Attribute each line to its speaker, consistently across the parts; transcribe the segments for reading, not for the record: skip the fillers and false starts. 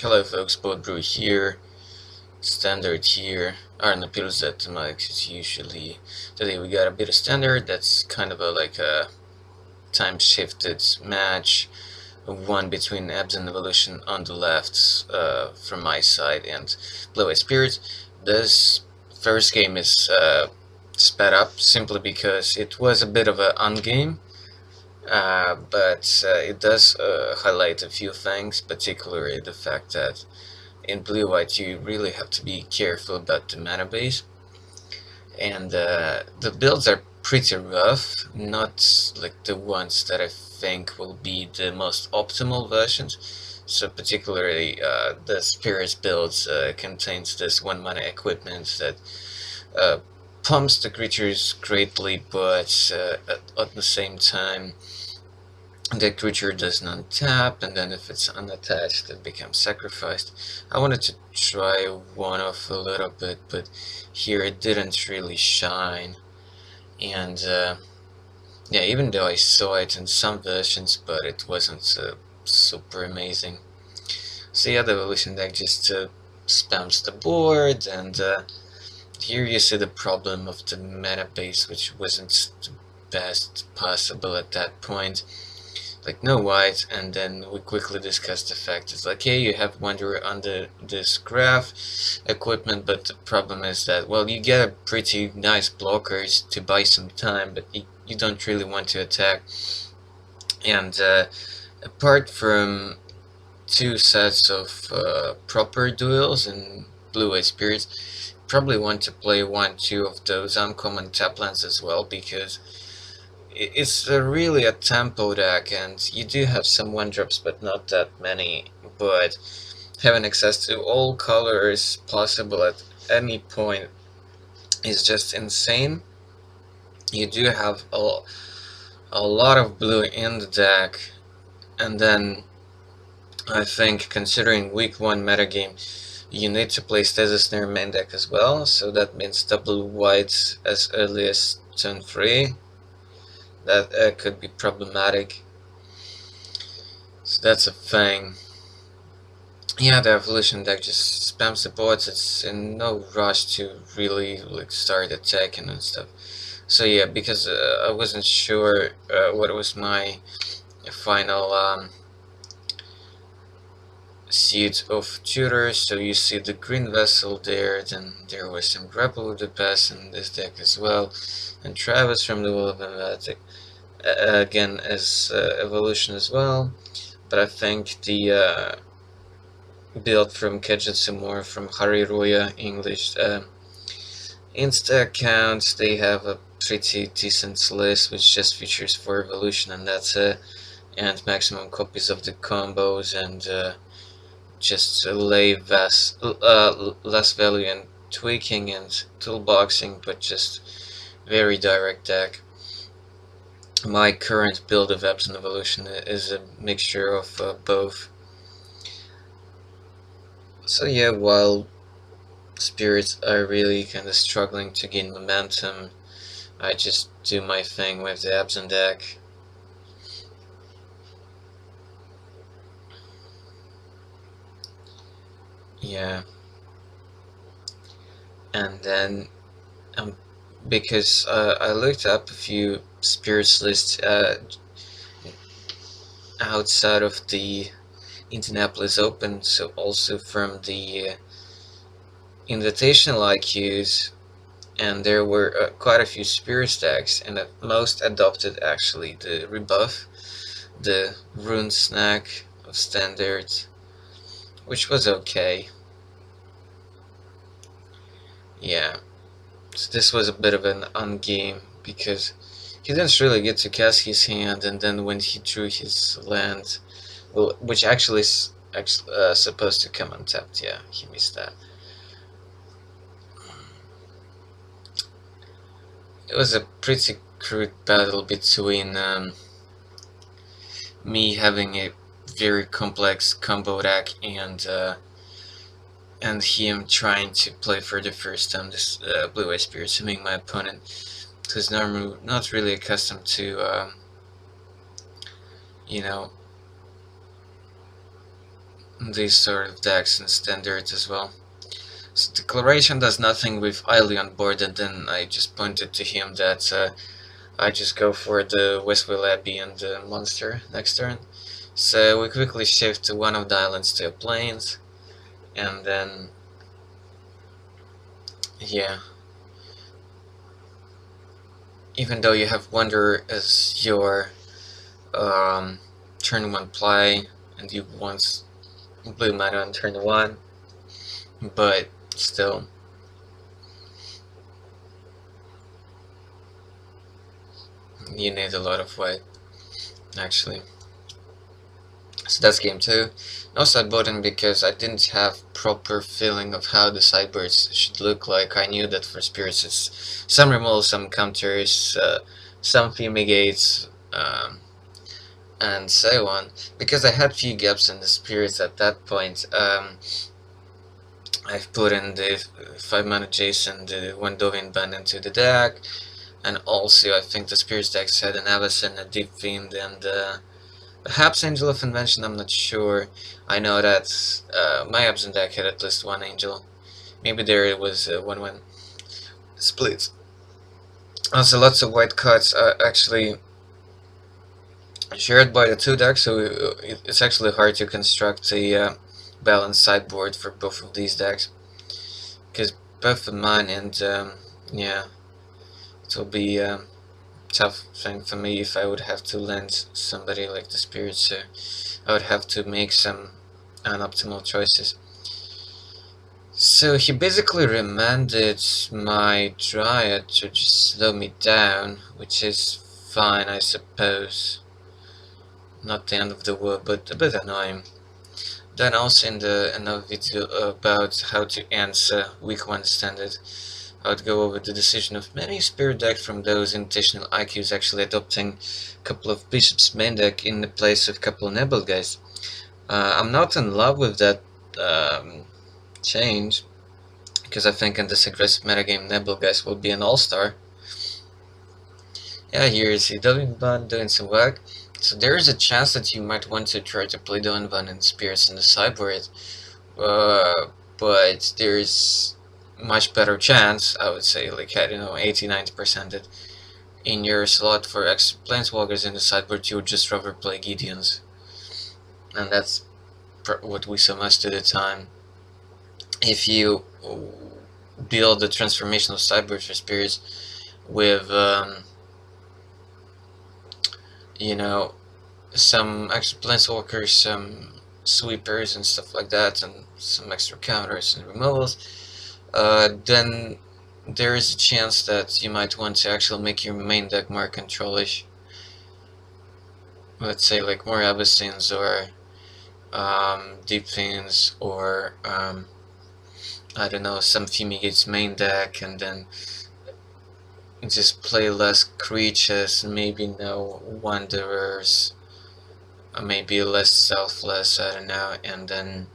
Speaker 1: Hello folks, Bullet Brew here, standard here, Arna Pilset as usually. Today we got a bit of standard that's kind of like a time shifted match, one between Abzan Evolution on the left from my side and Blue Eye Spirit. This first game is sped up simply because it was a bit of an on-game. But it does highlight a few things, particularly the fact that in blue-white you really have to be careful about the mana base, and the builds are pretty rough, not like the ones that I think will be the most optimal versions. So particularly the Spirits builds contains this 1 mana equipment that pumps the creatures greatly, but at the same time the creature does not tap, and then if it's unattached it becomes sacrificed. I wanted to try one off a little bit, but here it didn't really shine. And yeah, even though I saw it in some versions, but it wasn't super amazing. So yeah, the evolution deck just spams the board, and here you see the problem of the mana base, which wasn't the best possible at that point. Like no white, and then we quickly discussed the fact it's like, hey, you have Wanderer under this graph equipment, but the problem is that, well, you get a pretty nice blockers to buy some time, but you don't really want to attack. And apart from 2 sets of proper duels in Blue Eye Spirits, probably want to play 1-2 of those uncommon tap lands as well, because it's really a tempo deck, and you do have some 1-drops, but not that many. But having access to all colors possible at any point is just insane. You do have a lot of blue in the deck, and then I think, considering week 1 metagame, you need to play Stasis in your main deck as well, so that means double white as early as turn 3. That could be problematic. So that's a thing. Yeah, the evolution deck just spams the boards. It's in no rush to really like start attacking and stuff. So yeah, because I wasn't sure what was my final seed of tutors. So you see the green vessel there, then there was some grapple with the pass in this deck as well, and Travis from the Wall of Invatic again as evolution as well. But I think the build from Kejutsu more from Hariruya English Insta accounts, they have a pretty decent list which just features 4 evolution, and that's it, and maximum copies of the combos, and just less value in tweaking and toolboxing, but just very direct deck. My current build of Abzan Evolution is a mixture of both. So yeah, while spirits are really kind of struggling to gain momentum, I just do my thing with the Abzan deck. Yeah. And then because I looked up a few spirits lists outside of the Indianapolis Open, so also from the invitational IQs, and there were quite a few spirit stacks, and most adopted actually the rebuff, the rune snack of standard, which was okay. Yeah, so this was a bit of an on-game, because he didn't really get to cast his hand, and then when he drew his land, well, which actually is supposed to come untapped, yeah, he missed that. It was a pretty crude battle between me having a very complex combo deck, and him trying to play for the first time this Blue Eye Spirit, assuming my opponent, who's normally not really accustomed to, you know, these sort of decks in standard as well. So Declaration does nothing with Eiley on board, and then I just pointed to him that I just go for the Westwell Abbey and the monster next turn. So we quickly shift to one of the islands to plains, and then yeah, even though you have Wonder as your turn 1 play, and you want blue mana on turn 1, but still, you need a lot of white, actually. So that's game 2. No sideboarding because I didn't have proper feeling of how the sideboards should look like. I knew that for spirits it's some removal, some counters, some fumigates, and so on. Because I had few gaps in the spirits at that point, I've put in the 5 mana Jason, the Wendovian Band into the deck, and also I think the spirits decks had an Abzan, a Deep Fiend, and perhaps Angel of Invention, I'm not sure. I know that my Abzan deck had at least one Angel. Maybe there it was 1-1 split. Also lots of white cards are actually shared by the two decks, so it's actually hard to construct a balanced sideboard for both of these decks. Because both of mine and yeah, it will be tough thing for me if I would have to land somebody like the Spirit, so I would have to make some unoptimal choices. So he basically remanded my Dryad to just slow me down, which is fine, I suppose. Not the end of the world, but a bit annoying. Then also in another video about how to answer week 1 standard, I would go over the decision of many spirit decks from those invitational IQs actually adopting a couple of bishops main deck in the place of a couple of Nebel guys. I'm not in love with that change, because I think in this aggressive metagame Nebel guys will be an all-star. Yeah, here is Dovinban doing some work. So there is a chance that you might want to try to play Dovinban and Spirits in the sideboard, but there's much better chance, I would say, like, I don't know, 80-90% that in your slot for extra planeswalkers in the sideboard you would just rather play Gideons. And that's what we saw most of the time. If you build the transformational sideboard for spirits with you know, some extra planeswalkers, some sweepers and stuff like that, and some extra counters and removals, then there is a chance that you might want to actually make your main deck more controlish. Let's say like more Abysines or Deep Fiends, or I don't know, some Fumigate's main deck, and then just play less creatures, maybe no Wanderers, maybe less Selfless, I don't know, and then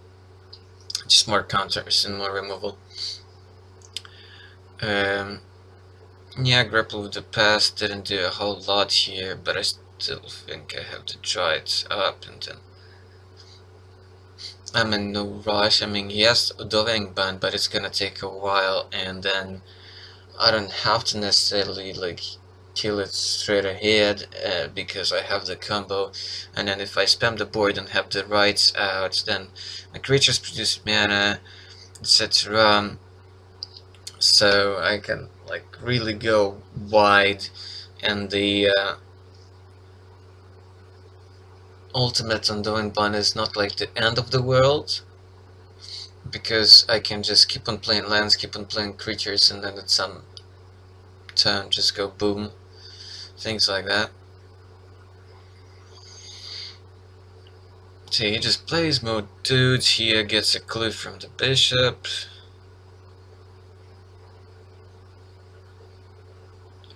Speaker 1: just more counters and more removal. Yeah, Grapple with the Past didn't do a whole lot here, but I still think I have to try it up, and then I'm in no rush. I mean, yes, Doving Band, but it's gonna take a while, and then I don't have to necessarily like kill it straight ahead because I have the combo, and then if I spam the board and have the rights out, then my creatures produce mana, etc. So I can like really go wide, and the ultimate on doing Bond is not like the end of the world, because I can just keep on playing lands, keep on playing creatures, and then at some turn just go boom, things like that. So he just plays more dudes here, gets a clue from the bishop.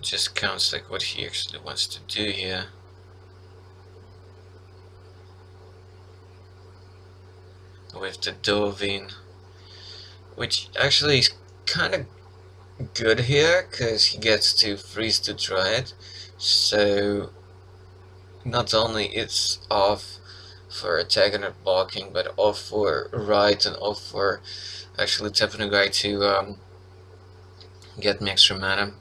Speaker 1: Just counts like what he actually wants to do here. With the Dovin, which actually is kind of good here, because he gets to freeze to try it. So not only it's off for attacking or blocking, but off for right and off for actually tapping a guy to get me extra mana.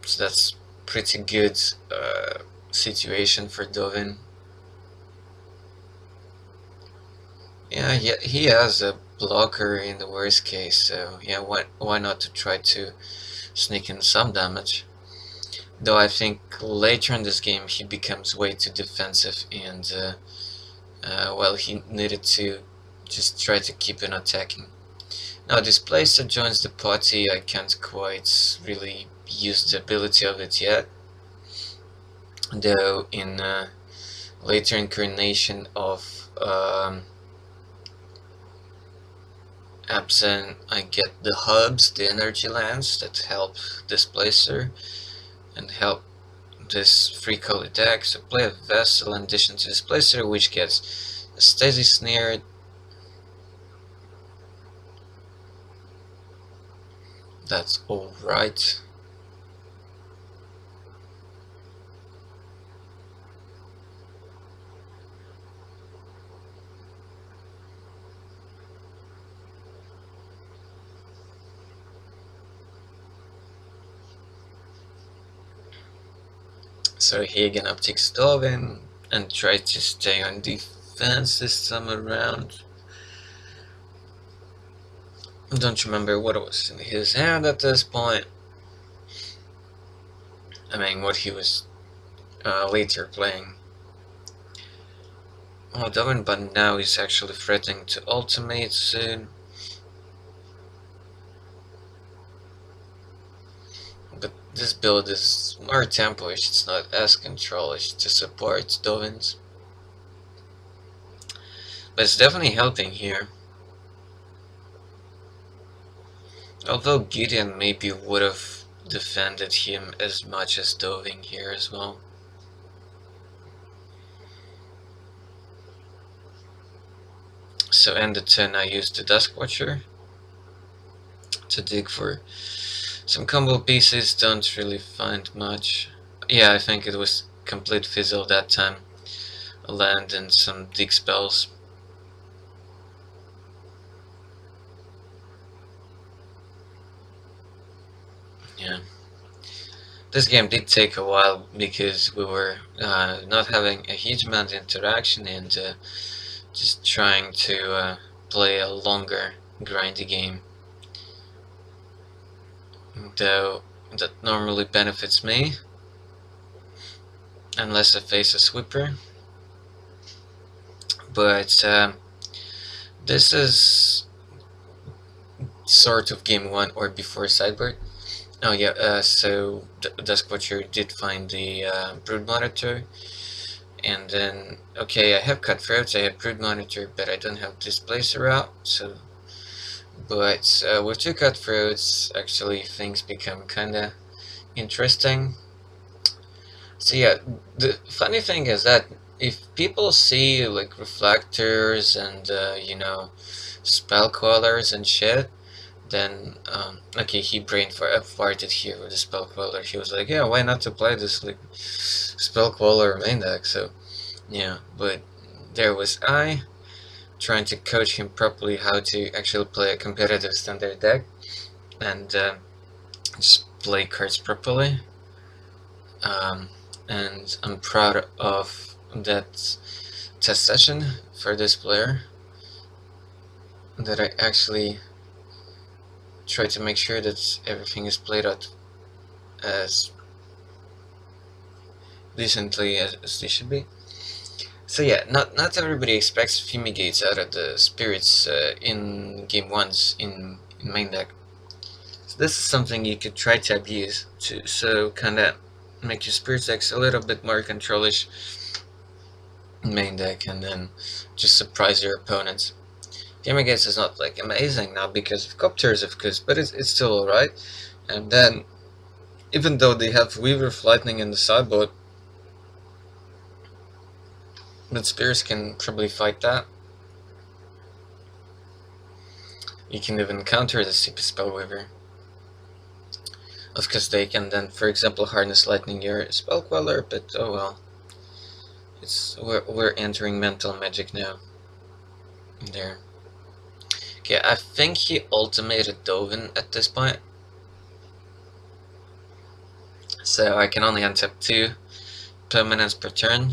Speaker 1: So that's pretty good situation for Dovin. Yeah, he has a blocker in the worst case, so yeah, why not to try to sneak in some damage? Though I think later in this game he becomes way too defensive, and well, he needed to just try to keep on attacking. Now Displacer joins the party. I can't quite really use the ability of it yet, though in later incarnation of Abzan, I get the hubs, the energy lands that help Displacer and help this free color deck. So play a Vessel in addition to Displacer, which gets a Stasis Snare. That's alright. So he again upticks Dovin and tries to stay on defense this time around. I don't remember what was in his hand at this point. I mean, what he was later playing. Oh, Dovin, but now he's actually threatening to ultimate soon. But this build is more tempo-ish, it's not as control-ish to support Dovin's. But it's definitely helping here. Although Gideon maybe would have defended him as much as Dovin here as well. So end the turn I used the Dusk Watcher to dig for some combo pieces, don't really find much. Yeah, I think it was complete fizzle that time. A land and some dig spells. Yeah. This game did take a while because we were not having a huge amount of interaction and just trying to play a longer grindy game. Though that normally benefits me, unless I face a sweeper. But this is sort of game 1 or before sideboard. Oh yeah, so Dusk Watcher did find the Brood Monitor, and then, okay, I have Cutthroats, I have Brood Monitor, but I don't have Displacer out, so, but with 2 Cutthroats, actually things become kinda interesting. So yeah, the funny thing is that if people see like reflectors and you know, spell callers and shit, then okay, he farted here with the spell queller. He was like, yeah, why not to play this like spell queller main deck? So yeah, but there was I trying to coach him properly how to actually play a competitive standard deck and just play cards properly. And I'm proud of that test session for this player, that I actually try to make sure that everything is played out as decently as they should be. So yeah, not everybody expects Fumigates out of the spirits in game 1s in main deck. So this is something you could try to abuse to kinda make your spirit decks a little bit more controlish main deck, and then just surprise your opponents. Fumigates is not like amazing now because of Copters, of course, but it's still alright. And then, even though they have Weaver of Lightning in the sideboard, but Spears can probably fight that. You can even counter the CP Spell Weaver. Of course, they can then, for example, harness Lightning your Spell Queller, but oh well. we're entering mental magic now. There. Okay, I think he ultimated Dovin at this point. So I can only untap 2 permanents per turn.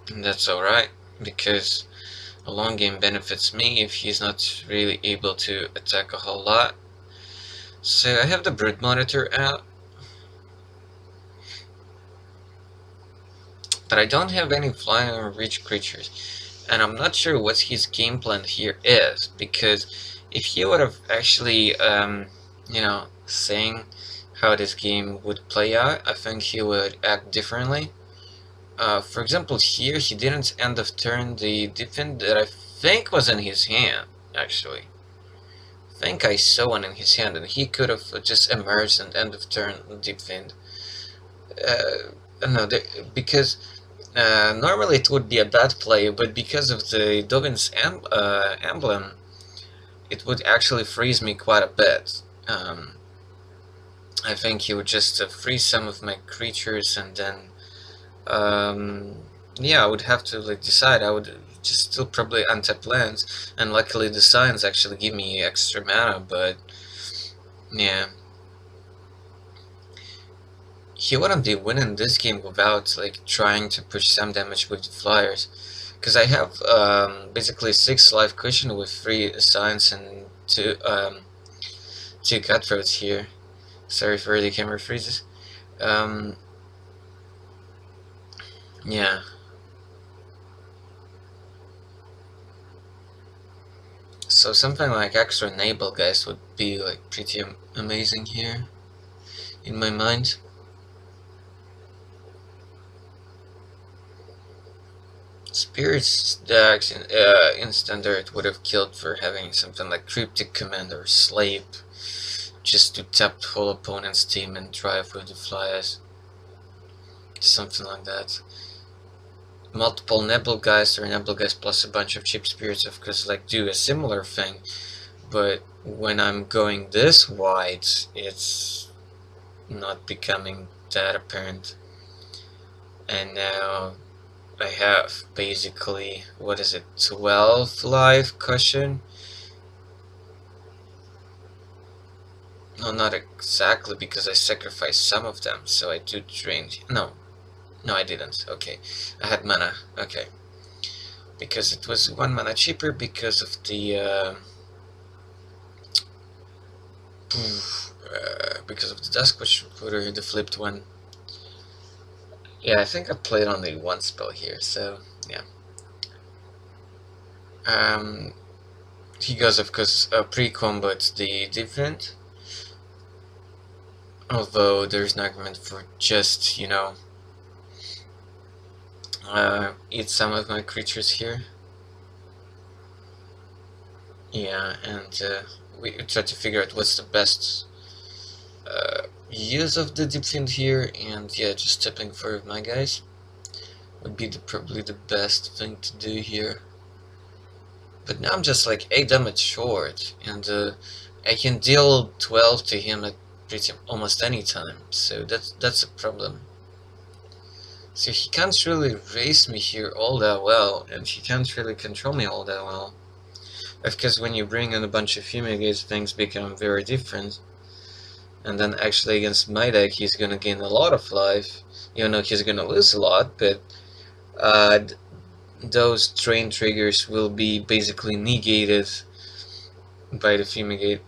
Speaker 1: And that's alright, because a long game benefits me if he's not really able to attack a whole lot. So I have the Brood Monitor out. But I don't have any flying or reach creatures. And I'm not sure what his game plan here is, because if he would have actually, you know, saying how this game would play out, I think he would act differently. For example, here he didn't end of turn the defend that I think was in his hand, actually. I think I saw one in his hand, and he could have just emerged and end of turn defend. No, because normally it would be a bad play, but because of the Dovin's emblem, it would actually freeze me quite a bit. I think he would just freeze some of my creatures, and then yeah, I would have to like decide. I would just still probably untap lands, and luckily the signs actually give me extra mana, but yeah. He wouldn't be winning this game without like trying to push some damage with the flyers, because I have basically 6 life cushion with 3 signs and 2 cutthroats here. Sorry for the camera freezes. Yeah. So something like extra enable guys would be like pretty amazing here, in my mind. Spirits decks in standard would have killed for having something like Cryptic Command or Slave, just to tap the whole opponent's team and drive with the flyers. Something like that. Multiple Nebelgeist or Nebelgeist plus a bunch of cheap spirits of course like do a similar thing, but when I'm going this wide, it's not becoming that apparent. And now I have basically, what is it, 12 life cushion? No, not exactly, because I sacrificed some of them, so I do drain. No, I didn't. Okay, I had mana. Okay, because it was 1 mana cheaper because of the Dusk Witch Recruiter, the flipped one. Yeah, I think I played only 1 spell here, so yeah. He goes, of course, pre-combats the different. Although there's an argument for just, you know, eat some of my creatures here. Yeah, and we try to figure out what's the best use of the defend here, and yeah, just stepping for my guys would be probably the best thing to do here. But now I'm just like 8 damage short, and I can deal 12 to him at pretty almost any time, so that's a problem. So he can't really race me here all that well, and he can't really control me all that well. Because when you bring in a bunch of Fumigates, things become very different. And then actually against my deck, he's gonna gain a lot of life. You know, he's gonna lose a lot, but those train triggers will be basically negated by the Fumigate.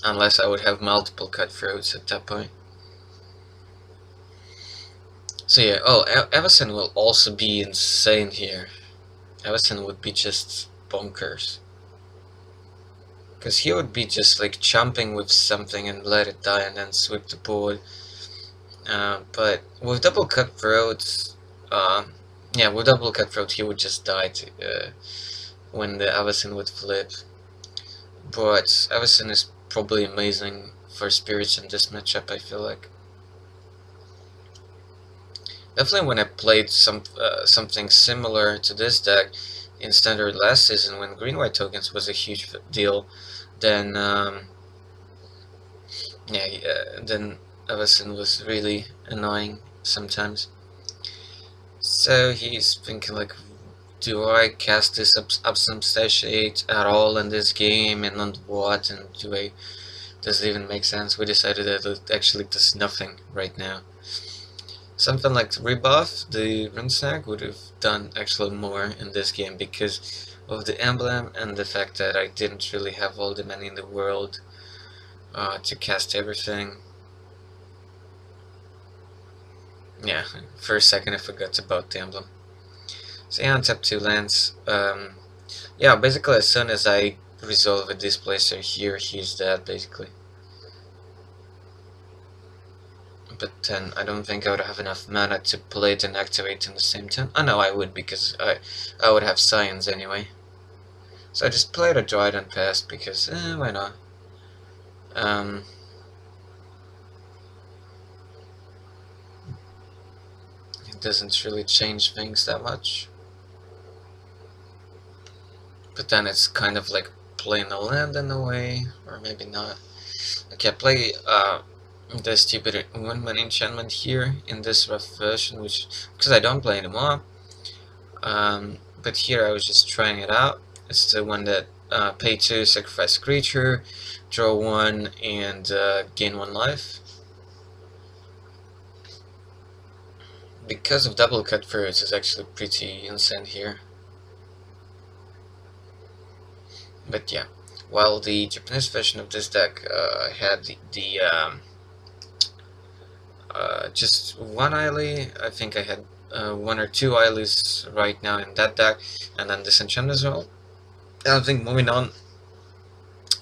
Speaker 1: Unless I would have multiple cutthroats at that point. So yeah, oh, Abzan will also be insane here. Abzan would be just bonkers. Because he would be just like jumping with something and let it die and then sweep the board. But with double cutthroat, yeah, with double cutthroat he would just die to, when the Abzan would flip. But Abzan is probably amazing for spirits in this matchup, I feel like. Definitely when I played something similar to this deck in Standard last season, when green-white tokens was a huge deal, then Yeah, then Abzan was really annoying sometimes. So he's thinking like, do I cast this Abzan Stage 8 at all in this game, and on what, and does it even make sense? We decided that it actually does nothing right now. Something like rebuff, the rune snag would have done actually more in this game because of the emblem and the fact that I didn't really have all the money in the world to cast everything. Yeah, for a second I forgot about the emblem. So yeah, untap 2 lands. Yeah, basically as soon as I resolve a displacer here, he's dead basically. But then I don't think I would have enough mana to play it and activate in the same time. Oh no, I would, because I would have science anyway. So I just played a Dryad and passed because, why not? Um, it doesn't really change things that much. But then it's kind of like playing a land in a way, or maybe not. Okay, I play the stupid 1-mana enchantment here in this rough version, which, because I don't play anymore. But here I was just trying it out. It's the one that pay 2, sacrifice a creature, draw 1, and gain 1 life. Because of double cut fruits, it's actually pretty insane here. But yeah, while the Japanese version of this deck had just one Eily, I think I had 1 or 2 Eilys right now in that deck, and then Disenchant as well. I think moving on,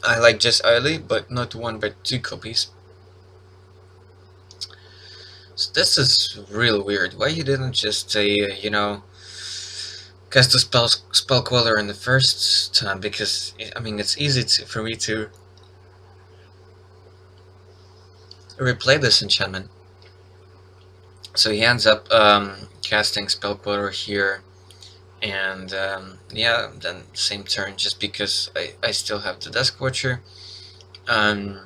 Speaker 1: I like just Eily, but not 1 but 2 copies. So this is real weird. Why he didn't just say, you know, cast the spell queller in the first time? Because I mean, it's easy for me to replay this enchantment. So he ends up casting spell queller here, and yeah, then same turn, just because I still have the Desk Watcher. My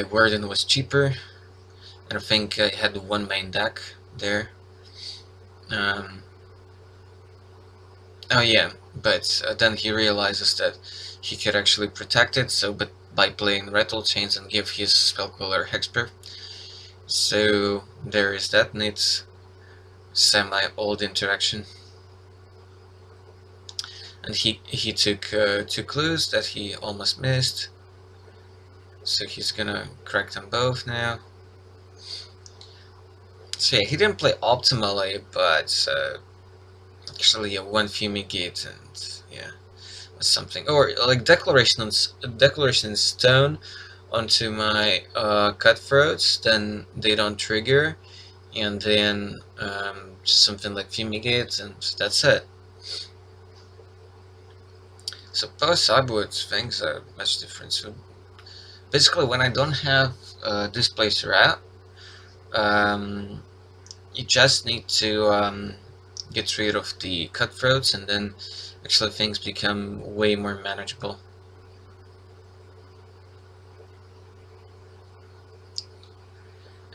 Speaker 1: Warden was cheaper, and I think I had one main deck there. Oh yeah, but then he realizes that he could actually protect it, so but by playing Rattle Chains and give his Spellcaller Hexproof. So there is that, and it's semi-old interaction. And he took 2 clues that he almost missed, so he's gonna crack them both now. So yeah, he didn't play optimally, but actually 1 Fumigate, and yeah, something, or like Declaration in Stone onto my Cutthroats, then they don't trigger, and then just something like Fumigate, and that's it. So post-Cyberwood things are much different. So basically, when I don't have Displacer out, you just need to get rid of the Cutthroats, and then actually things become way more manageable.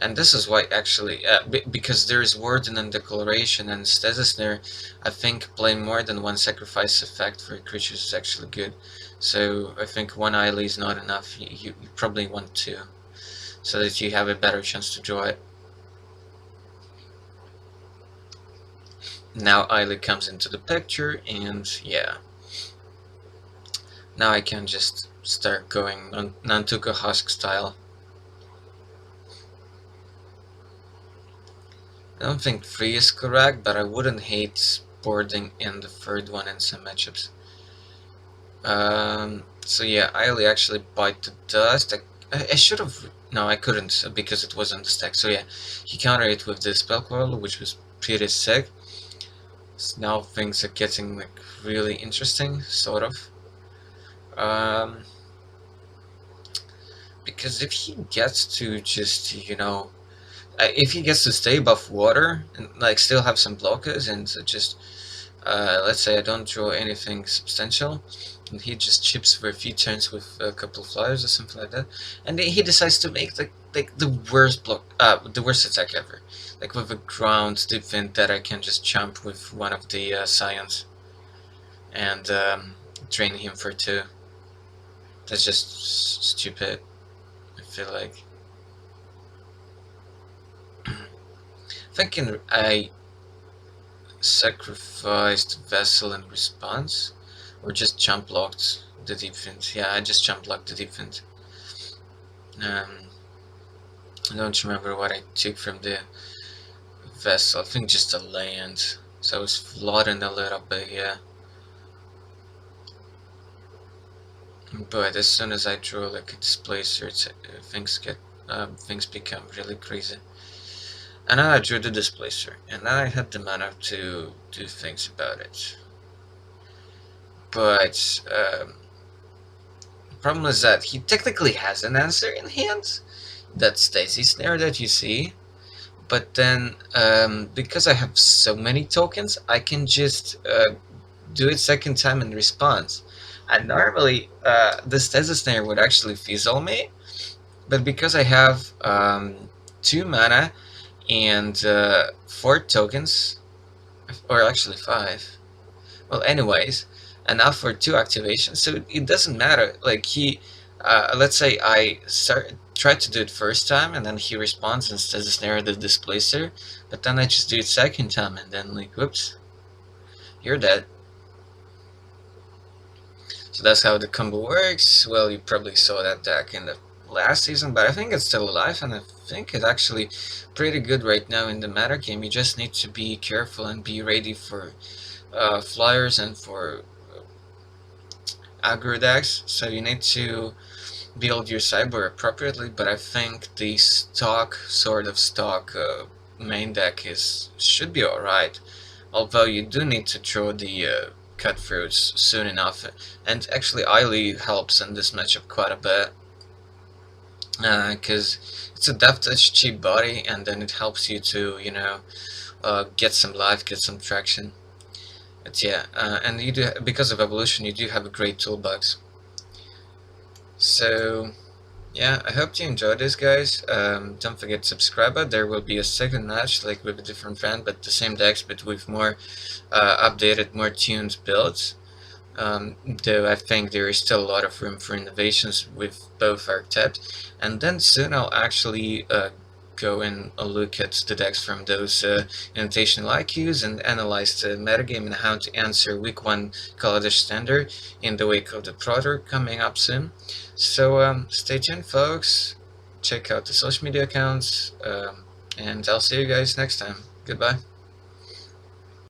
Speaker 1: And this is why actually, because there is Warden and Declaration and Stasis there, I think playing more than 1 sacrifice effect for creatures is actually good. So I think 1 Eily is not enough, you probably want 2, so that you have a better chance to draw it. Now Eily comes into the picture, and yeah. Now I can just start going on Nantuko Husk style. I don't think 3 is correct, but I wouldn't hate boarding in the 3rd one in some matchups. So yeah, Eily actually bite the dust. I should have... No, I couldn't, because it was on the stack. So yeah, he countered it with the Spell Queller, which was pretty sick. So now things are getting like really interesting, sort of. Because if he gets to just, you know, if he gets to stay above water and like still have some blockers and just let's say I don't draw anything substantial, and he just chips for a few turns with a couple of flyers or something like that, and then he decides to make like the worst block, the worst attack ever, like with a ground defense that I can just jump with one of the scions and train him for 2. That's just stupid, I feel like. Thinking I sacrificed Vessel in response, or just jump blocked the defense. Yeah, I just jump blocked the defense. I don't remember what I took from the Vessel. I think just a land. So I was flooding a little bit, yeah. But as soon as I draw like a displacer, things become really crazy. And then I drew the displacer, and now I had the mana to do things about it. But the problem is that he technically has an answer in hand, that Stacy Snare that you see. But then, because I have so many tokens, I can just do it second time in response. And normally, the Stasis Snare would actually fizzle me, but because I have 2 mana and 4 tokens, or actually 5. Well, anyways, and now for 2 activations, so it doesn't matter. Like let's say I try to do it first time, and then he responds and says snare the displacer, but then I just do it second time, and then like, whoops, you're dead. So that's how the combo works. Well, you probably saw that deck in the last season, but I think it's still alive, and I think it's actually pretty good right now in the meta game. You just need to be careful and be ready for flyers and for aggro decks, so you need to build your sideboard appropriately, but I think the stock main deck should be alright, although you do need to draw the cutthroats soon enough, and actually Eiley helps in this matchup quite a bit, because it's a death touch cheap body, and then it helps you to, you know, get some life, get some traction. But yeah, and you do, because of evolution, you do have a great toolbox. So yeah, I hope you enjoyed this, guys. Don't forget to subscribe. There will be a second match, like with a different friend, but the same decks, but with more updated, more tuned builds. Though I think there is still a lot of room for innovations with both archetypes. And then soon I'll actually go and look at the decks from those invitational IQs and analyze the metagame and how to answer week 1 Kaladesh Standard in the wake of the Protor coming up soon. So stay tuned, folks. Check out the social media accounts, and I'll see you guys next time. Goodbye.